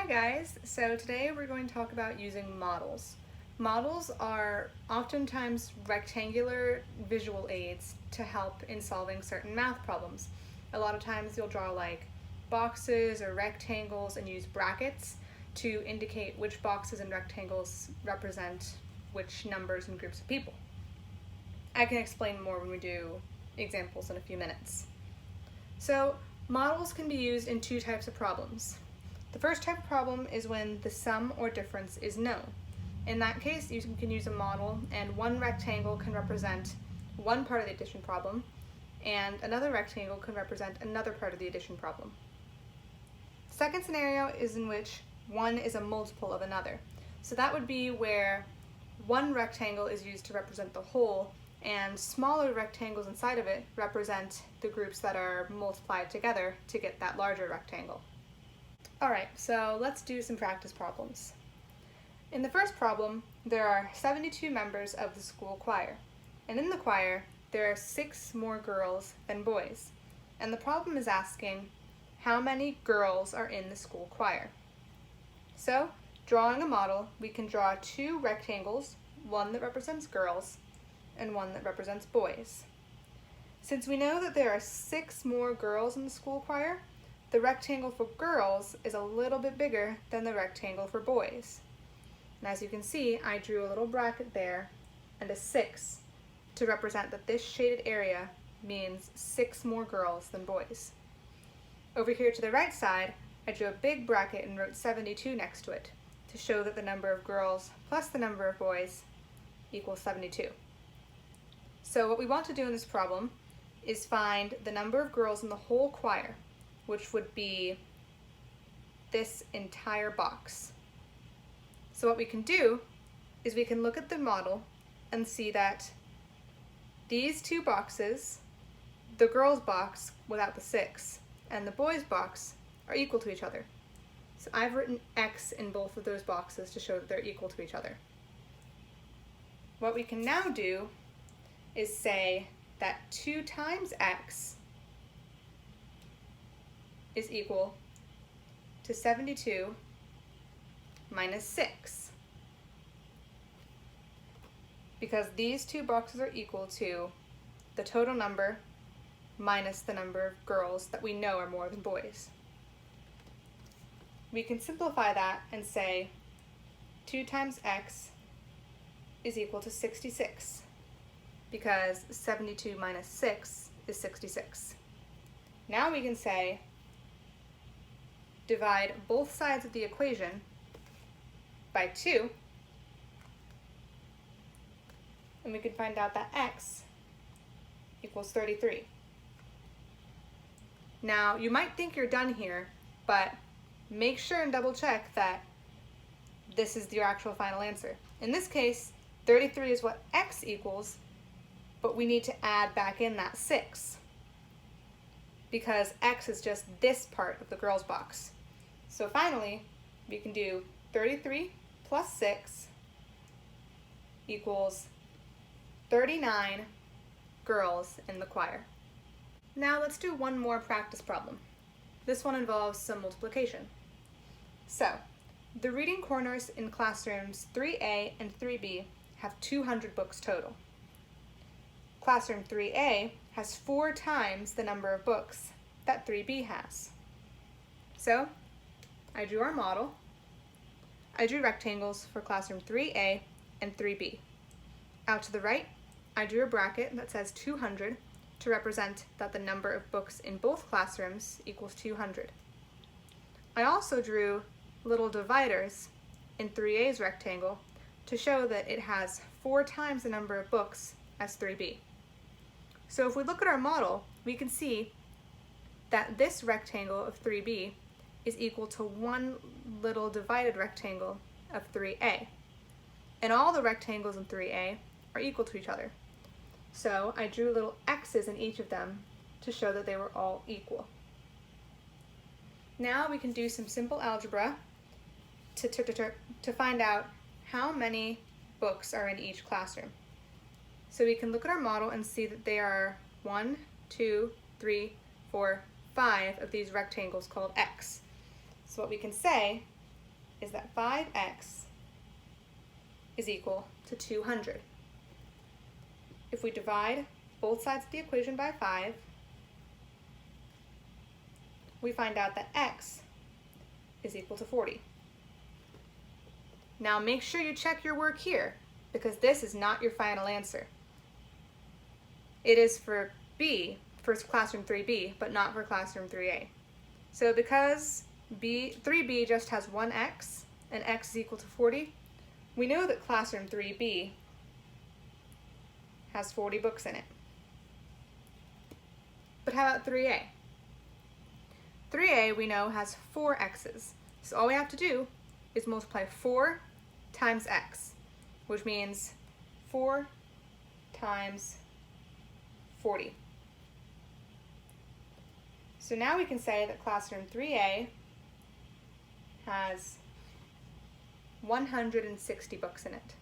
Hi guys, so today we're going to talk about using models. Models are oftentimes rectangular visual aids to help in solving certain math problems. A lot of times you'll draw like boxes or rectangles and use brackets to indicate which boxes and rectangles represent which numbers and groups of people. I can explain more when we do examples in a few minutes. So models can be used in two types of problems. The first type of problem is when the sum or difference is known. In that case, you can use a model and one rectangle can represent one part of the addition problem and another rectangle can represent another part of the addition problem. The second scenario is in which one is a multiple of another. So that would be where one rectangle is used to represent the whole and smaller rectangles inside of it represent the groups that are multiplied together to get that larger rectangle. Alright, so let's do some practice problems. In the first problem, there are 72 members of the school choir, and in the choir, there are 6 more girls than boys. And the problem is asking how many girls are in the school choir. So, drawing a model, we can draw 2 rectangles, one that represents girls and one that represents boys. Since we know that there are 6 more girls in the school choir, the rectangle for girls is a little bit bigger than the rectangle for boys. And as you can see, I drew a little bracket there and a 6 to represent that this shaded area means 6 more girls than boys. Over here to the right side, I drew a big bracket and wrote 72 next to it to show that the number of girls plus the number of boys equals 72. So what we want to do in this problem is find the number of girls in the whole choir, which would be this entire box. So what we can do is we can look at the model and see that these 2 boxes, the girls' box without the 6 and the boys' box, are equal to each other. So I've written X in both of those boxes to show that they're equal to each other. What we can now do is say that 2 times X is equal to 72 minus 6. Because these 2 boxes are equal to the total number minus the number of girls that we know are more than boys. We can simplify that and say 2 times X is equal to 66, because 72 minus 6 is 66. Now we can say divide both sides of the equation by 2, and we can find out that X equals 33. Now, you might think you're done here, but make sure and double check that this is your actual final answer. In this case, 33 is what X equals, but we need to add back in that 6 because X is just this part of the girls' box. So finally, we can do 33 plus 6 equals 39 girls in the choir. Now let's do one more practice problem. This one involves some multiplication. So, the reading corners in classrooms 3A and 3B have 200 books total. Classroom 3A has 4 times the number of books that 3B has. So, I drew our model. I drew rectangles for classroom 3A and 3B. Out to the right, I drew a bracket that says 200 to represent that the number of books in both classrooms equals 200. I also drew little dividers in 3A's rectangle to show that it has 4 times the number of books as 3B. So if we look at our model, we can see that this rectangle of 3B is equal to one little divided rectangle of 3A. And all the rectangles in 3A are equal to each other. So I drew little X's in each of them to show that they were all equal. Now we can do some simple algebra to find out how many books are in each classroom. So we can look at our model and see that there are 1, 2, 3, 4, 5 of these rectangles called X. So what we can say is that 5x is equal to 200. If we divide both sides of the equation by 5, we find out that x is equal to 40. Now make sure you check your work here, because this is not your final answer. It is for B, for classroom 3B, but not for classroom 3A. So because 3B just has one x, and x is equal to 40, we know that classroom 3B has 40 books in it. But how about 3A? 3A we know has 4 x's. So all we have to do is multiply 4 times x, which means 4 times 40. So now we can say that classroom 3A has 160 books in it.